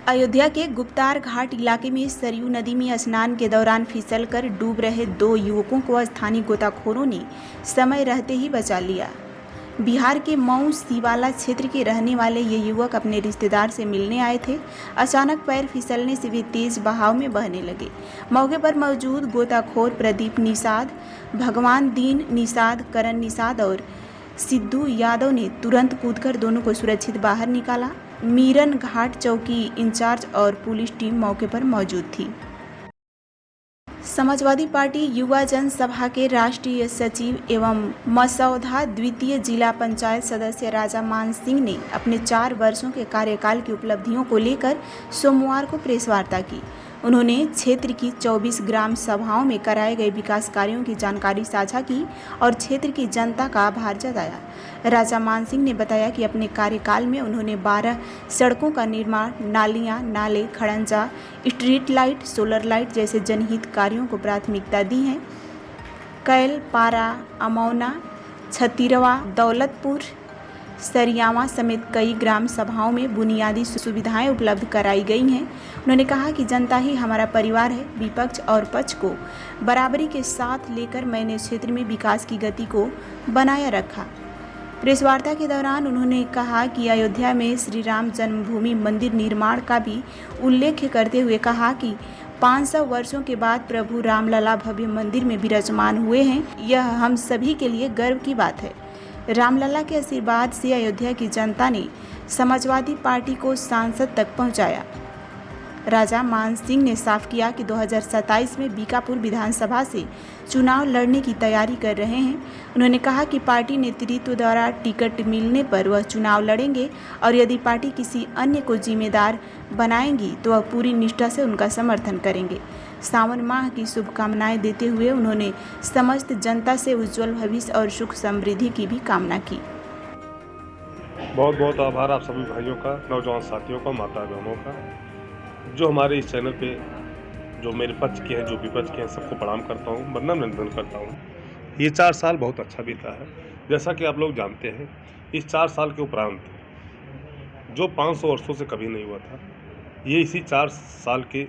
अयोध्या के गुप्तार घाट इलाके में सरयू नदी में स्नान के दौरान फिसलकर डूब रहे 2 युवकों को स्थानीय गोताखोरों ने समय रहते ही बचा लिया। बिहार के मऊ सिवाला क्षेत्र के रहने वाले ये युवक अपने रिश्तेदार से मिलने आए थे। अचानक पैर फिसलने से वे तेज बहाव में बहने लगे। मौके पर मौजूद गोताखोर प्रदीप निषाद, भगवान दीन निषाद, करण निषाद और सिद्धू यादव ने तुरंत कूदकर दोनों को सुरक्षित बाहर निकाला। मीरन घाट चौकी इंचार्ज और पुलिस टीम मौके पर मौजूद थी। समाजवादी पार्टी युवा जनसभा के राष्ट्रीय सचिव एवं मसौधा द्वितीय जिला पंचायत सदस्य राजा मान सिंह ने अपने 4 वर्षों के कार्यकाल की उपलब्धियों को लेकर सोमवार को प्रेस वार्ता की। उन्होंने क्षेत्र की 24 ग्राम सभाओं में कराए गए विकास कार्यों की जानकारी साझा की और क्षेत्र की जनता का आभार जताया। राजा मान सिंह ने बताया कि अपने कार्यकाल में उन्होंने 12 सड़कों का निर्माण, नालियां, नाले, खड़ंजा, स्ट्रीट लाइट, सोलर लाइट जैसे जनहित कार्यों को प्राथमिकता दी है। कैल, पारा, अमौना, छतीरवा, दौलतपुर, सरियावा समेत कई ग्राम सभाओं में बुनियादी सुविधाएं उपलब्ध कराई गई हैं। उन्होंने कहा कि जनता ही हमारा परिवार है। विपक्ष और पक्ष को बराबरी के साथ लेकर मैंने क्षेत्र में विकास की गति को बनाया रखा। प्रेस वार्ता के दौरान उन्होंने कहा कि अयोध्या में श्री राम जन्मभूमि मंदिर निर्माण का भी उल्लेख करते हुए कहा कि 500 वर्षों के बाद प्रभु रामलला भव्य मंदिर में विराजमान हुए हैं। यह हम सभी के लिए गर्व की बात है। रामलला के आशीर्वाद से अयोध्या की जनता ने समाजवादी पार्टी को सांसद तक पहुंचाया। राजा मान सिंह ने साफ किया कि 2027 में बीकापुर विधानसभा से चुनाव लड़ने की तैयारी कर रहे हैं। उन्होंने कहा कि पार्टी नेतृत्व द्वारा टिकट मिलने पर वह चुनाव लड़ेंगे और यदि पार्टी किसी अन्य को जिम्मेदार बनाएंगी तो वह पूरी निष्ठा से उनका समर्थन करेंगे। सावन माह की शुभकामनाएं देते हुए उन्होंने समस्त जनता से उज्जवल भविष्य और सुख समृद्धि की भी कामना की। बहुत बहुत आभार आप सभी भाइयों का, नौजवान साथियों का, माता बहनों का, जो हमारे इस चैनल पे जो मेरे पक्ष के हैं, जो विपक्ष के हैं, सबको प्रणाम करता हूँ, वंदन अभिनंदन करता हूँ। ये 4 साल बहुत अच्छा बीता है। जैसा कि आप लोग जानते हैं, इस 4 साल के उपरांत जो 500 वर्षों से कभी नहीं हुआ था, ये इसी 4 साल के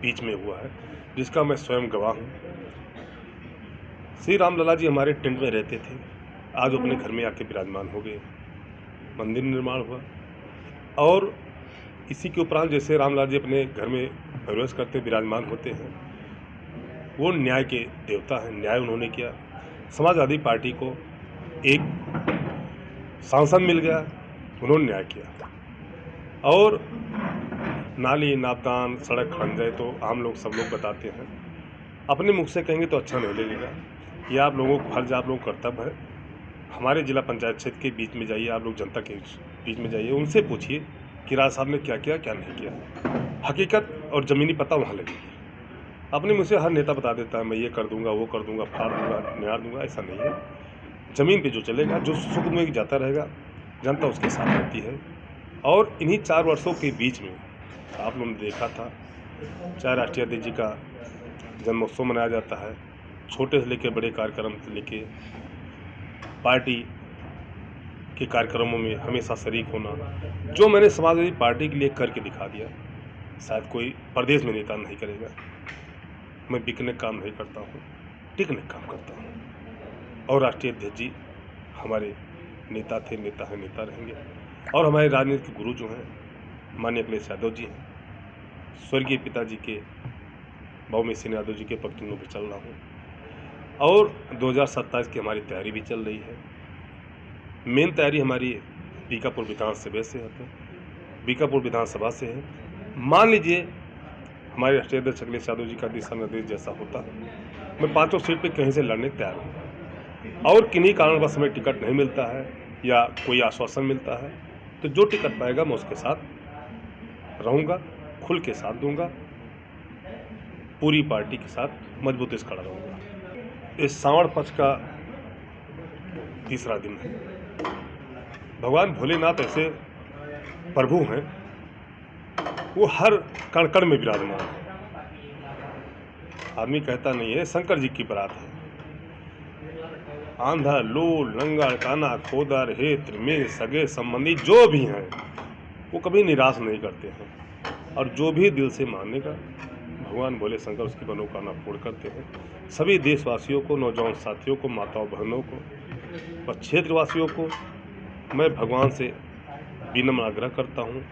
बीच में हुआ है, जिसका मैं स्वयं गवाह हूँ। श्री रामलला जी हमारे टेंट में रहते थे, आज अपने घर में आके विराजमान हो गए। मंदिर निर्माण हुआ और इसी के उपरांत जैसे रामलला जी अपने घर में प्रवेश करते विराजमान होते हैं, वो न्याय के देवता हैं। न्याय उन्होंने किया। समाजवादी पार्टी को एक सांसद मिल गया, उन्होंने न्याय किया। और नाली, नापदान, सड़क, खंडे तो आम लोग सब लोग बताते हैं। अपने मुख से कहेंगे तो अच्छा नहीं लगेगा। यह आप लोगों को फर्ज, आप लोग कर्तव्य है। हमारे जिला पंचायत क्षेत्र के बीच में जाइए, आप लोग जनता के बीच में जाइए, उनसे पूछिए कि राज साहब ने क्या किया, क्या नहीं किया। हकीकत और ज़मीनी पता वहाँ लगेगी। अपने मुझसे हर नेता बता देता है मैं ये कर दूंगा, वो कर दूंगा, फाड़ दूंगा, निहार दूंगा, ऐसा नहीं है। ज़मीन पे जो चलेगा, जो सुख में जाता रहेगा, जनता उसके साथ रहती है। और इन्हीं 4 वर्षों के बीच में आप लोगों ने देखा था, चाहे राष्ट्रीय अध्यक्ष जी का जन्मोत्सव मनाया जाता है, छोटे से लेकर बड़े कार्यक्रम से लेके पार्टी के कार्यक्रमों में हमेशा शरीक होना, जो मैंने समाजवादी पार्टी के लिए करके दिखा दिया, शायद कोई प्रदेश में नेता नहीं करेगा। मैं बिकने काम नहीं करता हूँ, टिकने काम करता हूँ। और राष्ट्रीय अध्यक्ष जी हमारे नेता थे, नेता हैं, नेता रहेंगे। और हमारे राजनीतिक गुरु जो हैं माननीय अखिलेश यादव जी हैं, स्वर्गीय पिताजी के बहुमेव सिंह यादव जी के पक्ष पर चल रहा हूँ। और 2027 की हमारी तैयारी भी चल रही है। मेन तैयारी हमारी बीकापुर विधानसभा से है। बीकापुर विधानसभा से है। मान लीजिए हमारे राष्ट्रीय अध्यक्ष अखिलेश यादव जी का दिशा निर्देश जैसा होता, मैं 5 सीट पे कहीं से लड़ने तैयार हूँ। और किन्हीं कारणवश हमें टिकट नहीं मिलता है या कोई आश्वासन मिलता है, तो जो टिकट पाएगा मैं उसके साथ रहूँगा, खुल के साथ दूंगा, पूरी पार्टी के साथ मजबूती से खड़ा रहूँगा। इस श्रावण पक्ष का तीसरा दिन है। भगवान भोलेनाथ ऐसे प्रभु हैं, वो हर कण कण में विराजमान है। आदमी कहता नहीं है शंकर जी की बारात है। आंधा, लोल, लंगड़, काना, खोदर, हेत्र में सगे संबंधी जो भी हैं, वो कभी निराश नहीं करते हैं। और जो भी दिल से मानेगा भगवान भोले शंकर उसकी मनोकामना पूर्ण करते हैं। सभी देशवासियों को, नौजवान साथियों को, माताओं बहनों को और क्षेत्रवासियों को मैं भगवान से विनम्र आग्रह करता हूँ